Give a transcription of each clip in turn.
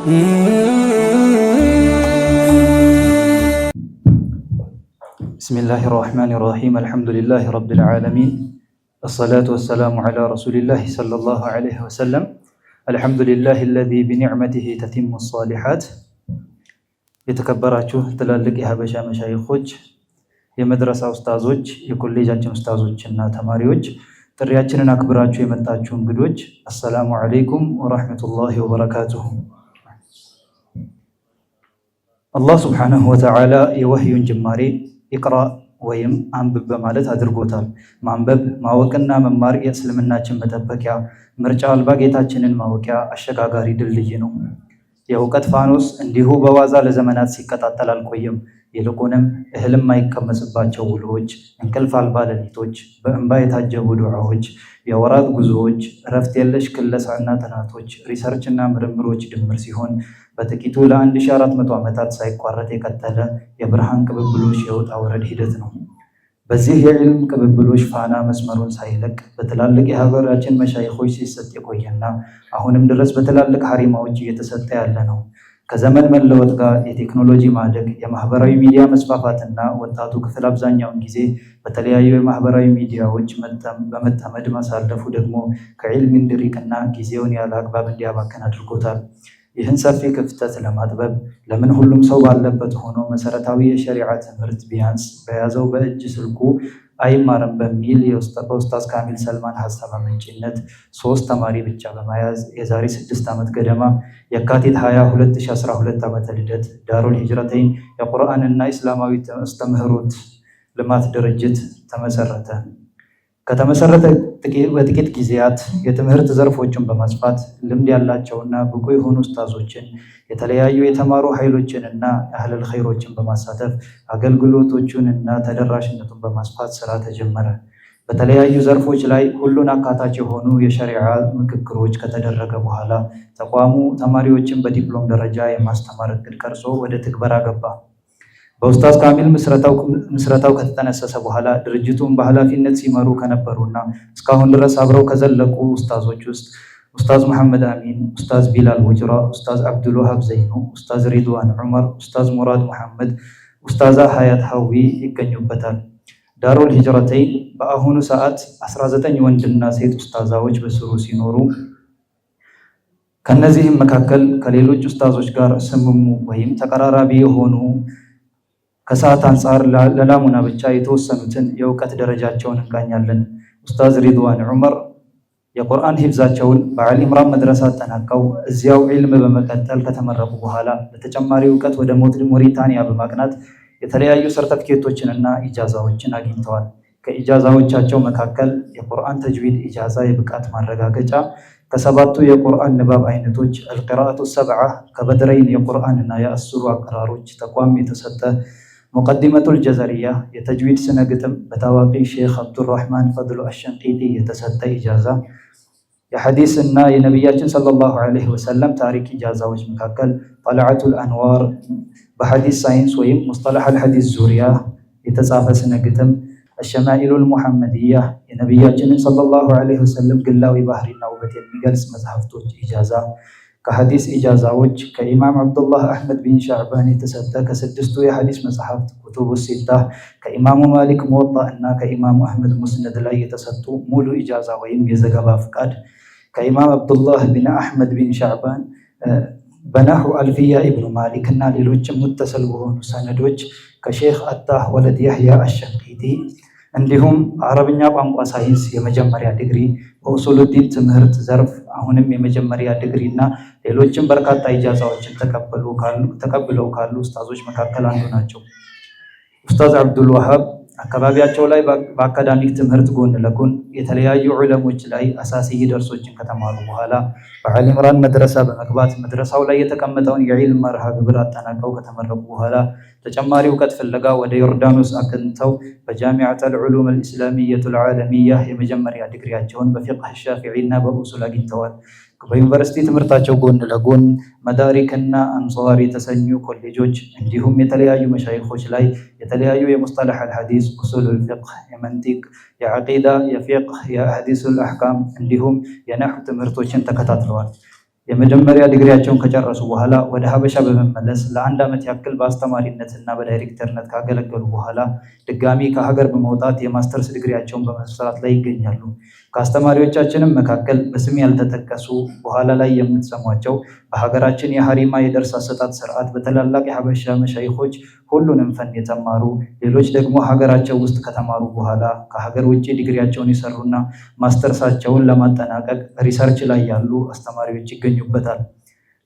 بسم الله الرحمن الرحيم الحمد لله رب العالمين الصلاة والسلام على رسول الله صلى الله عليه وسلم الحمد لله الذي بنعمته تتم الصالحات የተከበራችሁ ትላልቅ የሀበሻ መሻይኾች የመድረሳ ኡስታዞች የኮሌጃችን ኡስታዞች እና ተማሪዎች ጥሪያችንን አክብራችሁ የመጣችሁ እንግዶች አሰላሙ አለይኩም ወራህመቱላሂ ወበረካቱሁ። አላህ ሱብሓነሁ ወተዓላ የወህዩን ጅማሬ ኢቅራ ወይም አንብብ በማለት አድርጎታል። ማንበብ ማወቅና መማር የእስልምናችን መጠበቂያ ምርጫ አልባ ጌታችንን ማወቂያ አሸጋጋሪ ድልድይ ነው። የእውቀት ፋኖስ እንዲሁ በዋዛ ለዘመናት ሲቀጣጠል አልቆየም። ይልቁንም እህልም የማይቀመስባቸው ውሎች፣ እንቅልፍ አልባ ሌሊቶች፣ በእንባ የታጀቡ ዱዓዎች፣ የወራት ጉዞዎች፣ እረፍት የለሽ ክለሳና ጥናቶች፣ ሪሰርችና ምርምሮች ድምር ሲሆን በጥቂቱ ለ1400 ዓመታት ሳይቋረጥ የቀጠለ የብርሃን ቅብብሎሽ የውጣ ውረድ ሂደት ነው። በዚህ የዕልም ቅብብሎሽ ፋና መስመሩን ሳይለቅ በትላልቅ የሀገራችን መሻይኾች ሲሰጥ የቆየና አሁንም ድረስ በትላልቅ ሀሪማዎች እየተሰጠ ያለ ነው። ከዘመን መለወጥ ጋር የቴክኖሎጂ ማደግ፣ የማህበራዊ ሚዲያ መስፋፋትና ወጣቱ ክፍል አብዛኛውን ጊዜ በተለያዩ የማህበራዊ ሚዲያዎች በመጠመድ ማሳለፉ ደግሞ ከዕልም እንዲርቅና ጊዜውን ያለ አግባብ እንዲያባክን አድርጎታል። ይህን ሰፊ ክፍተት ለማጥበብ ለምን ሁሉም ሰው ባለበት ሆኖ መሰረታዊ የሸሪዓ ትምህርት ቢያንስ በያዘው በእጅ ስልኩ አይማርም በሚል በኡስታዝ ካሚል ሰልማን ሀሳብ አመንጭነት 3 ተማሪ ብቻ በመያዝ የዛሬ 6 ዓመት ገደማ የካቲት 20 2012 ዓመተ ልደት ዳሩል ሂጅረተይን የቁርአንና ኢስላማዊ አስተምህሮት ልማት ድርጅት ተመሰረተ። ከተመሰረተ በጥቂት ጊዜያት የትምህርት ዘርፎችን በማስፋት ልምድ ያላቸውና ብቁ የሆኑ ኡስታዞችን የተለያዩ የተማሩ ኃይሎችንና አህለል ኸይሮችን በማሳተፍ አገልግሎቶቹን እና ተደራሽነቱን በማስፋት ስራ ተጀመረ። በተለያዩ ዘርፎች ላይ ሁሉን አካታች የሆኑ የሸሪዓ ምክክሮች ከተደረገ በኋላ ተቋሙ ተማሪዎችን በዲፕሎም ደረጃ የማስተማር እቅድ ቀርጾ ወደ ትግበራ ገባ። በኡስታዝ ካሚል ምስረታው ከተጠነሰሰ በኋላ ድርጅቱን በኃላፊነት ሲመሩ ከነበሩና እስካሁን ድረስ አብረው ከዘለቁ ኡስታዞች ውስጥ ኡስታዝ መሐመድ አሚን፣ ኡስታዝ ቢላል ወጅራ፣ ኡስታዝ አብዱልዋሃብ ዘይኑ፣ ኡስታዝ ሪድዋን ዑመር፣ ኡስታዝ ሙራድ መሐመድ፣ ኡስታዛ ሀያት ሀዊ ይገኙበታል። ዳሩል ሂጅረተይን በአሁኑ ሰዓት 19 ወንድና ሴት ኡስታዛዎች በስሩ ሲኖሩ ከነዚህም መካከል ከሌሎች ኡስታዞች ጋር ስምሙ ወይም ተቀራራቢ የሆኑ ከሰዓት አንጻር ለላሙና ብቻ የተወሰኑትን የእውቀት ደረጃቸውን እንቃኛለን። ኡስታዝ ሪድዋን ዑመር የቁርአን ሂፍዛቸውን በአሊ ኢምራን መድረሳ አጠናቀው እዚያው ዒልም በመቀጠል ከተመረቁ በኋላ ለተጨማሪ እውቀት ወደ ሞሪታንያ በማቅናት የተለያዩ ሰርተፍኬቶችንና ኢጃዛዎችን አግኝተዋል። ከኢጃዛዎቻቸው መካከል የቁርአን ተጅዊድ ኢጃዛ የብቃት ማረጋገጫ፣ ከ7ቱ የቁርአን ንባብ አይነቶች አልቂራአቱ ሰብዓ፣ ከበድረይን የቁርአንና የአስሩ አቀራሮች ተቋም የተሰጠ ሙቀዲመቱል ጀዘሪያ የተጅዊድ ስነ ግጥም በታዋቂ ሼክ አብዱራህማን ፈድሉ አሸንቂጢ የተሰጠ ኢጃዛ፣ የሐዲስ እና የነቢያችን ሰለላሁ ዐለይሂ ወሰለም ታሪክ ኢጃዛዎች መካከል ጠልዓቱል አንዋር በሐዲስ ሳይንስ ወይም ሙስጠለሐል ሐዲስ ዙሪያ የተጻፈ ስነ ግጥም፣ አሸማኢሉል ሙሐመድያ የነቢያችንን ሰለላሁ ዐለይሂ ወሰለም ግላዊ ባህሪና ውበት የሚገልጽ መጽሐፍቶች ኢጃዛ፣ ከሐዲስ ኢጃዛዎች ከኢማም አብዱላህ አሕመድ ቢን ሻዕባን የተሰጠ ከ6ቱ የሐዲስ መጽሐፍት ኩቱቡ ሲታ፣ ከኢማሙ ማሊክ ሙወጣ እና ከኢማሙ አሕመድ ሙስነድ ላይ የተሰጡ ሙሉ ኢጃዛ ወይም የዘገባ ፍቃድ፣ ከኢማም አብዱላህ ቢን አሕመድ ቢን ሻዕባን በናሁ አልፊያ ኢብኑ ማሊክ እና ሌሎችም ሙተሰል በሆኑ ሰነዶች ከሼክ አታህ ወለድ ያህያ አሸንቂጢ እንዲሁም አረብኛ ቋንቋ ሳይንስ የመጀመሪያ ዲግሪ በኡሱሉዲን ትምህርት ዘርፍ አሁንም የመጀመሪያ ዲግሪ እና ሌሎችም በርካታ ኢጃዛዎችን ተቀብለው ካሉ ኡስታዞች መካከል አንዱ ናቸው። ኡስታዝ አብዱል ወሃብ አካባቢያቸው ላይ በአካዳሚክ ትምህርት ጎን ለጎን የተለያዩ ዑለሞች ላይ አሳሲይ ደርሶችን ከተማሩ በኋላ በአሊ ኢምራን መድረሳ በመግባት መድረሳው ላይ የተቀመጠውን የዒልም መርሃ ግብር አጠናቀው ከተመረቁ በኋላ ተጨማሪ እውቀት ፍለጋ ወደ ዮርዳኖስ አቅንተው በጃሚዓተል ዑሉም አልኢስላሚየቱል ዓለሚያ የመጀመሪያ ዲግሪያቸውን በፊቅህ ሻፊዒ እና በኡሱል አግኝተዋል። በዩኒቨርሲቲ ትምህርታቸው ጎን ለጎን መዳሪክና አንሷር የተሰኙ ኮሌጆች እንዲሁም የተለያዩ መሻይኾች ላይ የተለያዩ የሙስጠለህ አልሐዲስ፣ ኡሱሉል ፊቅህ፣ የመንጢቅ፣ የዐቂዳ፣ የፊቅህ፣ የሐዲሱል አሕካም እንዲሁም የነህው ትምህርቶችን ተከታትለዋል። የመጀመሪያ ዲግሪያቸውን ከጨረሱ በኋላ ወደ ሀበሻ በመመለስ ለ1 ዓመት ያክል በአስተማሪነትና በዳይሬክተርነት ካገለገሉ በኋላ ድጋሚ ከሀገር በመውጣት የማስተርስ ዲግሪያቸውን በመስራት ላይ ይገኛሉ። ከአስተማሪዎቻችንም መካከል በስም ያልተጠቀሱ በኋላ ላይ የምትሰሟቸው በሀገራችን የሀሪማ የደርስ አሰጣጥ ስርዓት በታላላቅ የሀበሻ መሻይኾች ሁሉንም ፈን የተማሩ፣ ሌሎች ደግሞ ሀገራቸው ውስጥ ከተማሩ በኋላ ከሀገር ውጭ ዲግሪያቸውን የሰሩና ማስተርሳቸውን ለማጠናቀቅ ሪሰርች ላይ ያሉ አስተማሪዎች ይገኙበታል።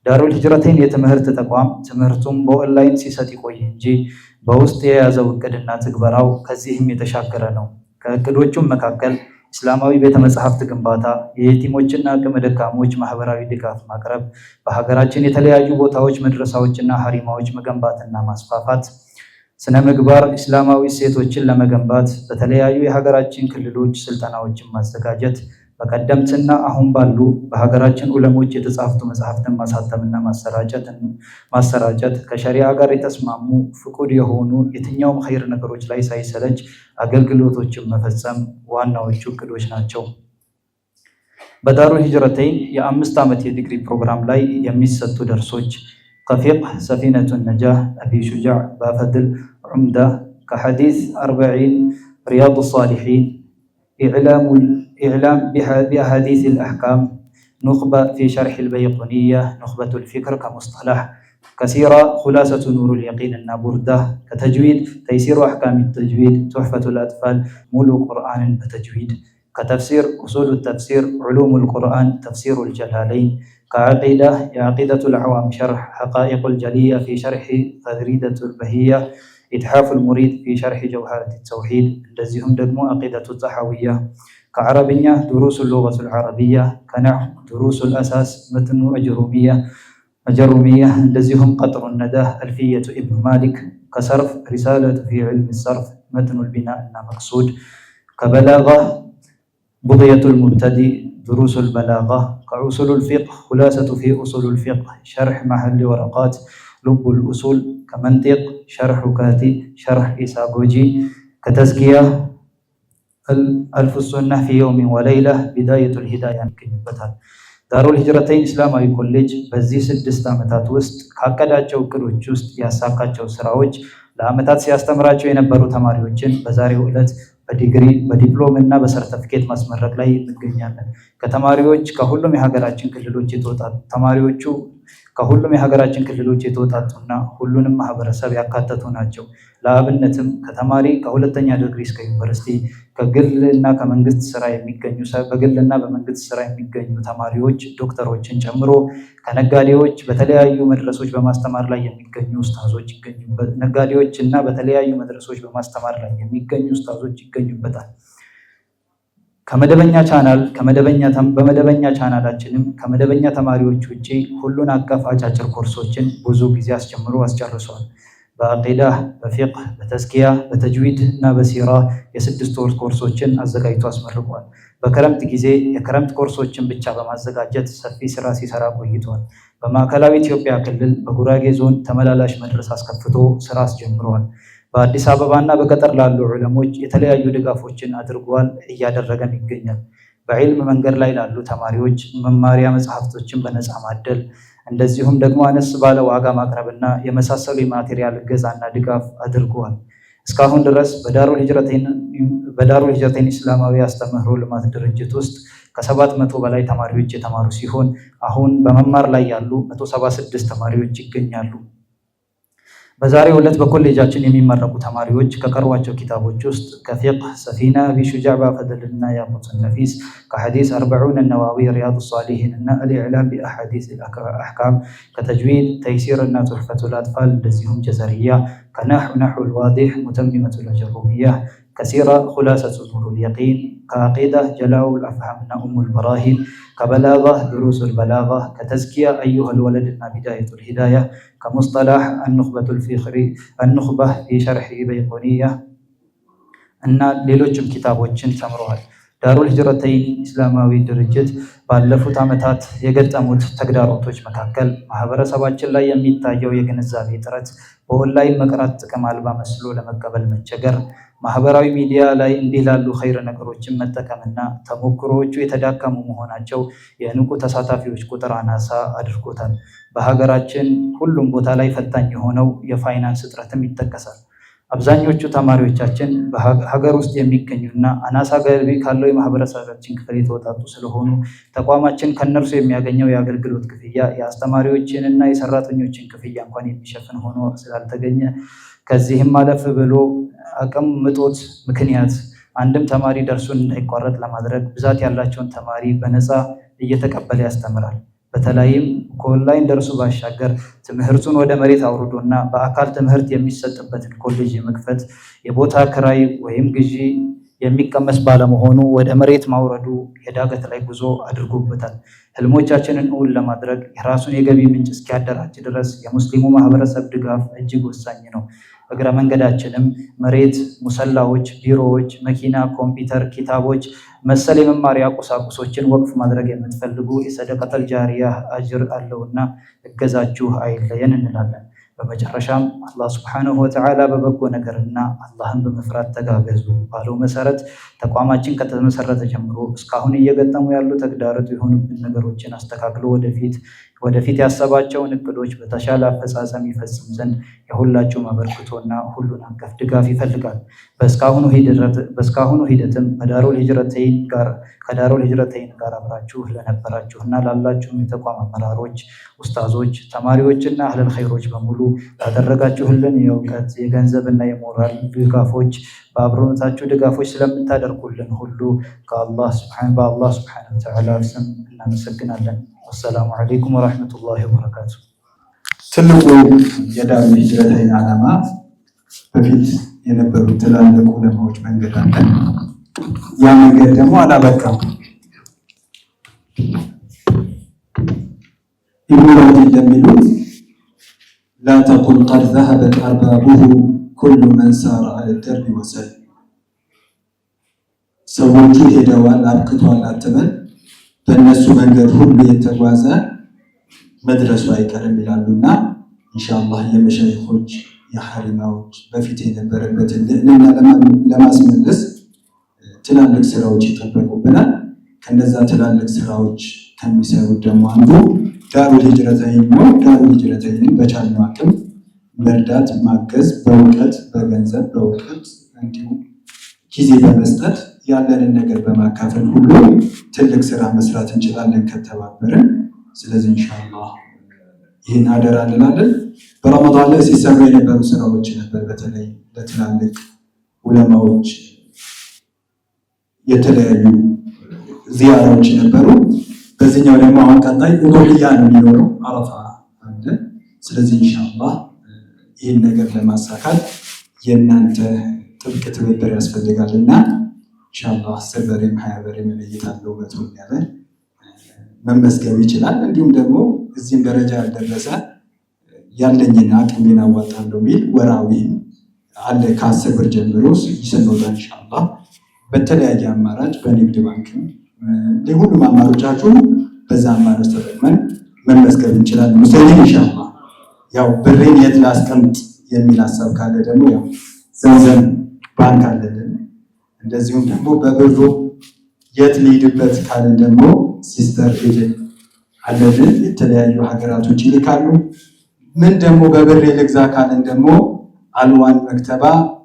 ዳሩል ሂጅረተይን የትምህርት ተቋም ትምህርቱም በኦንላይን ሲሰጥ ይቆይ እንጂ በውስጥ የያዘው እቅድና ትግበራው ከዚህም የተሻገረ ነው። ከእቅዶቹም መካከል እስላማዊ ቤተ መጻሕፍት ግንባታ፣ የየቲሞችና አቅመ ደካሞች ማህበራዊ ድጋፍ ማቅረብ፣ በሀገራችን የተለያዩ ቦታዎች መድረሳዎችና ሀሪማዎች መገንባትና ማስፋፋት፣ ስነ ምግባር እስላማዊ እሴቶችን ለመገንባት በተለያዩ የሀገራችን ክልሎች ስልጠናዎችን ማዘጋጀት፣ በቀደምትና አሁን ባሉ በሀገራችን ዑለሞች የተጻፉ መጽሐፍትን ማሳተምና ማሰራጨት፣ ከሸሪዓ ጋር የተስማሙ ፍቁድ የሆኑ የትኛውም ኸይር ነገሮች ላይ ሳይሰለች አገልግሎቶችን መፈጸም ዋናዎቹ እቅዶች ናቸው። በዳሩል ሂጅረተይን የ5 ዓመት የዲግሪ ፕሮግራም ላይ የሚሰጡ ደርሶች ከፊቅህ ሰፊነቱ ነጃህ አቢ ሹጃዕ ባፈድል ዑምዳ፣ ከሐዲስ 40 ሪያዱ ሳሊሒን፣ إعلام بأحاديث الأحكام، نخبة في شرح البيقونية، نخبة الفكر كمصطلح، كسيرة خلاصة نور اليقين النابردة، كتجويد تيسير أحكام التجويد، تحفة الأطفال، ملو قرآن بتجويد، كتفسير أصول التفسير، علوم القرآن، تفسير الجلالين، كعقيدة عقيدة العوام، شرح حقائق الجلية في شرح فريدة البهية، إتحاف المريد في شرح جوهرة التوحيد، እንደዚሁም ደግሞ عقيدة الطحاوية، كعربية دروس اللغة العربية، كنحو دروس الأساس، متن أجرومية እንደዚሁም قطر الندى ألفية ابن مالك، كصرف رسالة في علم الصرف، متن البناء مقصود، كبلاغة بغية المبتدئ، دروس البلاغة، كأصول الفقه خلاصة في أصول الفقه، شرح محل ورقات، لب الأصول، كمنطق شرح كاتي، شرح إساغوجي، كتزكية ألف السنة في يوم وليلة، بداية الهداية ይገኝበታል። ዳሩል ሂጅረተይን እስላማዊ ኮሌጅ በዚህ 6 ዓመታት ውስጥ ካቀዳቸው እቅዶች ውስጥ ያሳካቸው ስራዎች ለዓመታት ሲያስተምራቸው የነበሩ ተማሪዎችን በዛሬው ዕለት በዲግሪ በዲፕሎም እና በሰርተፊኬት ማስመረቅ ላይ እንገኛለን። ከተማሪዎች ከሁሉም የሀገራችን ክልሎች የተወጣጡ ተማሪዎቹ ከሁሉም የሀገራችን ክልሎች የተወጣጡና ሁሉንም ማህበረሰብ ያካተቱ ናቸው። ለአብነትም ከተማሪ ከሁለተኛ ዲግሪ እስከ ዩኒቨርሲቲ ከግልና ከመንግስት ስራ የሚገኙ በግልና በመንግስት ስራ የሚገኙ ተማሪዎች ዶክተሮችን ጨምሮ ከነጋዴዎች በተለያዩ መድረሶች በማስተማር ላይ የሚገኙ ኡስታዞች ይገኙበት ነጋዴዎች እና በተለያዩ መድረሶች በማስተማር ላይ የሚገኙ ኡስታዞች ይገኙበታል። በመደበኛ ቻናላችንም ከመደበኛ ተማሪዎች ውጪ ሁሉን አቀፍ አጫጭር ኮርሶችን ብዙ ጊዜ አስጨርሷል። በአቂዳ፣ በፊቅህ፣ በተዝኪያ፣ በተጅዊድ እና በሲራ የ6 ወር ኮርሶችን አዘጋጅቶ አስመርቋል። በክረምት ጊዜ የክረምት ኮርሶችን ብቻ በማዘጋጀት ሰፊ ስራ ሲሰራ ቆይቷል። በማዕከላዊ ኢትዮጵያ ክልል በጉራጌ ዞን ተመላላሽ መድረስ አስከፍቶ ስራ አስጀምረዋል። በአዲስ አበባ እና በገጠር ላሉ ዑለሞች የተለያዩ ድጋፎችን አድርጓል፣ እያደረገም ይገኛል። በዒልም መንገድ ላይ ላሉ ተማሪዎች መማሪያ መጽሐፍቶችን በነፃ ማደል እንደዚሁም ደግሞ አነስ ባለ ዋጋ ማቅረብና የመሳሰሉ የማቴሪያል እገዛና ድጋፍ አድርገዋል። እስካሁን ድረስ በዳሩል ሂጅረተይን እስላማዊ አስተምህሮ ልማት ድርጅት ውስጥ ከ700 በላይ ተማሪዎች የተማሩ ሲሆን አሁን በመማር ላይ ያሉ 176 ተማሪዎች ይገኛሉ። በዛሬው ዕለት በኮሌጃችን የሚመረቁ ተማሪዎች ከቀሯቸው ኪታቦች ውስጥ ከፊቅህ ሰፊና አቢ ሹጃዕ ባፈደልና ያቁት ነፊስ፣ ከሐዲስ 40 ነዋዊ ሪያዱ ሷሊሒን እና አልኢዕላም ቢአሐዲስ አልአሕካም፣ ከተጅዊድ ተይሲር እና ቱሕፈቱል አጥፋል እንደዚሁም ጀዘርያ፣ ከነሕው አልዋዲሕ ሙተሚመቱል አጀሩሚያ፣ كسيرة خلاصة نور اليقين، كعقيدة جلاء الأفهام أم البراهين، كبلاغة دروس البلاغة، كتزكية أيها الولد بداية الهداية، كمصطلح النخبة في شرح بيقونية እና ሌሎችም ኪታቦችን ተምረዋል። ዳሩል ሂጅረተይን እስላማዊ ድርጅት ባለፉት ዓመታት የገጠሙት ተግዳሮቶች መካከል ማህበረሰባችን ላይ የሚታየው የግንዛቤ እጥረት፣ በኦንላይን መቅራት ጥቅም አልባ መስሎ ለመቀበል መቸገር፣ ማህበራዊ ሚዲያ ላይ እንዲህ ላሉ ኸይር ነገሮችን መጠቀምና ተሞክሮዎቹ የተዳከሙ መሆናቸው የንቁ ተሳታፊዎች ቁጥር አናሳ አድርጎታል። በሀገራችን ሁሉም ቦታ ላይ ፈታኝ የሆነው የፋይናንስ እጥረትም ይጠቀሳል። አብዛኞቹ ተማሪዎቻችን በሀገር ውስጥ የሚገኙና አናሳ ገቢ ካለው የማህበረሰባችን ክፍል የተወጣጡ ስለሆኑ ተቋማችን ከእነርሱ የሚያገኘው የአገልግሎት ክፍያ የአስተማሪዎችንና የሰራተኞችን ክፍያ እንኳን የሚሸፍን ሆኖ ስላልተገኘ ከዚህም አለፍ ብሎ አቅም እጦት ምክንያት አንድም ተማሪ ደርሱን እንዳይቋረጥ ለማድረግ ብዛት ያላቸውን ተማሪ በነፃ እየተቀበለ ያስተምራል። በተለይም ከኦንላይን ደርሱ ባሻገር ትምህርቱን ወደ መሬት አውርዶና በአካል ትምህርት የሚሰጥበትን ኮሌጅ የመክፈት የቦታ ክራይ ወይም ግዢ የሚቀመስ ባለመሆኑ ወደ መሬት ማውረዱ የዳገት ላይ ጉዞ አድርጎበታል። ህልሞቻችንን እውን ለማድረግ የራሱን የገቢ ምንጭ እስኪያደራጅ ድረስ የሙስሊሙ ማህበረሰብ ድጋፍ እጅግ ወሳኝ ነው። እግረ መንገዳችንም መሬት፣ ሙሰላዎች፣ ቢሮዎች፣ መኪና፣ ኮምፒውተር፣ ኪታቦች መሰል የመማሪያ ቁሳቁሶችን ወቅፍ ማድረግ የምትፈልጉ የሰደቀተል ጃሪያ አጅር አለውና እገዛችሁ አይለየን እንላለን። በመጨረሻም አላህ ሱብሓነሁ ወተዓላ በበጎ ነገርና አላህን በመፍራት ተጋገዙ ባለው መሰረት ተቋማችን ከተመሰረተ ጀምሮ እስካሁን እየገጠሙ ያሉ ተግዳሮት የሆኑብን ነገሮችን አስተካክሎ ወደፊት ያሰባቸውን እቅዶች በተሻለ አፈጻጸም ይፈጽም ዘንድ የሁላችሁም አበርክቶና ሁሉን አቀፍ ድጋፍ ይፈልጋል። በእስካሁኑ ሂደትም ከዳሩል ሂጅረተይን ጋር አብራችሁ ለነበራችሁና ላላችሁም የተቋም አመራሮች፣ ኡስታዞች፣ ተማሪዎችና አህለል ኸይሮች በሙሉ ላደረጋችሁልን የእውቀት የገንዘብና የሞራል ድጋፎች በአብሮነታችሁ ድጋፎች ስለምታደርጉልን ሁሉ በአላህ ሱብሓነሁ ወተዓላ ስም እናመሰግናለን። ወሰላሙ ዓለይኩም ወረሕመቱላሂ ወበረካቱ። ትልቁ የዳሩል ሂጅረተይን ዓላማ በፊት የነበሩ ትላልቅ ዑለማዎች መንገድ አለ። ያ መንገድ ደግሞ አላበቃም። ኢብኑ ረጅብ እንደሚሉት ላ ተቁል ቀድ ዘሀበት አርባቡሁ ኩሉ መን ሳረ ዐለ ደርቢ ወሰል። ሰዎቹ ሄደዋል አብቅቷል አትበል፣ በእነሱ መንገድ ሁሉ የተጓዘ መድረሱ አይቀርም ይላሉና ኢንሻአላህ የመሻይኾች የሐሪማዎች በፊት የነበረበትን ልዕልና ለማስመለስ ትላልቅ ስራዎች ይጠበቁብናል። ከነዛ ትላልቅ ስራዎች ከሚሰሩት ደግሞ አንዱ ዳሩል ሂጅረተይን ነው። ዳሩል ሂጅረተይንን በቻልነው አቅም መርዳት፣ ማገዝ፣ በእውቀት በገንዘብ በእውቀት እንዲሁም ጊዜ በመስጠት ያለንን ነገር በማካፈል ሁሉ ትልቅ ስራ መስራት እንችላለን ከተባበርን። ስለዚህ ኢንሻአላህ ይህን አደራ እንላለን። በረመዳን ላይ ሲሰሩ የነበሩ ስራዎች ነበር። በተለይ ለትላልቅ ዑለማዎች የተለያዩ ዚያራዎች ነበሩ። በዚህኛው ደግሞ አሁን ቀጣይ ኡዱህያ ነው የሚኖረው፣ አረፋ አለ። ስለዚህ ኢንሻአላህ ይህን ነገር ለማሳካት የእናንተ ጥብቅ ትብብር ያስፈልጋልና ኢንሻአላህ 10 በሬም 20 በሬም መለየት አለው መቶ ያለ መመስገብ ይችላል። እንዲሁም ደግሞ እዚህም ደረጃ ያልደረሰ ያለኝን አቅሜን አዋጣለሁ የሚል ወራዊ አለ ከ10 ብር ጀምሮ ይሰነውላ ኢንሻአላህ በተለያየ አማራጭ በንግድ ባንክም ለሁሉም አማራጮቻችሁ በዛ አማራጭ ተጠቅመን መመስገብ እንችላለን። ሙስሊም ኢንሻአላህ ያው ብሬን የት ላስቀምጥ የሚል ሀሳብ ካለ ደግሞ ያው ዘንዘም ባንክ አለልን። እንደዚሁም ደግሞ በብሩ የት ሊሄድበት ካለን ደግሞ ሲስተር ኤጀንት አለልን። የተለያዩ ሀገራቶች ይልካሉ። ምን ደግሞ በብር ልግዛ ካለን ደግሞ አልዋን መክተባ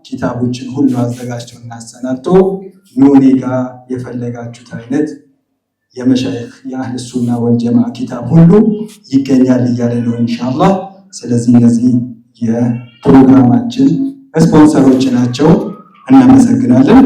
ኪታቦችን ሁሉ አዘጋጅተው እናሰናድቶ ኑኔ ጋር የፈለጋችሁት አይነት የመሻይኽ የአህለ ሱና ወልጀማ ኪታብ ሁሉ ይገኛል እያለ ነው ኢንሻአላህ። ስለዚህ እነዚህ የፕሮግራማችን ስፖንሰሮች ናቸው። እናመሰግናለን።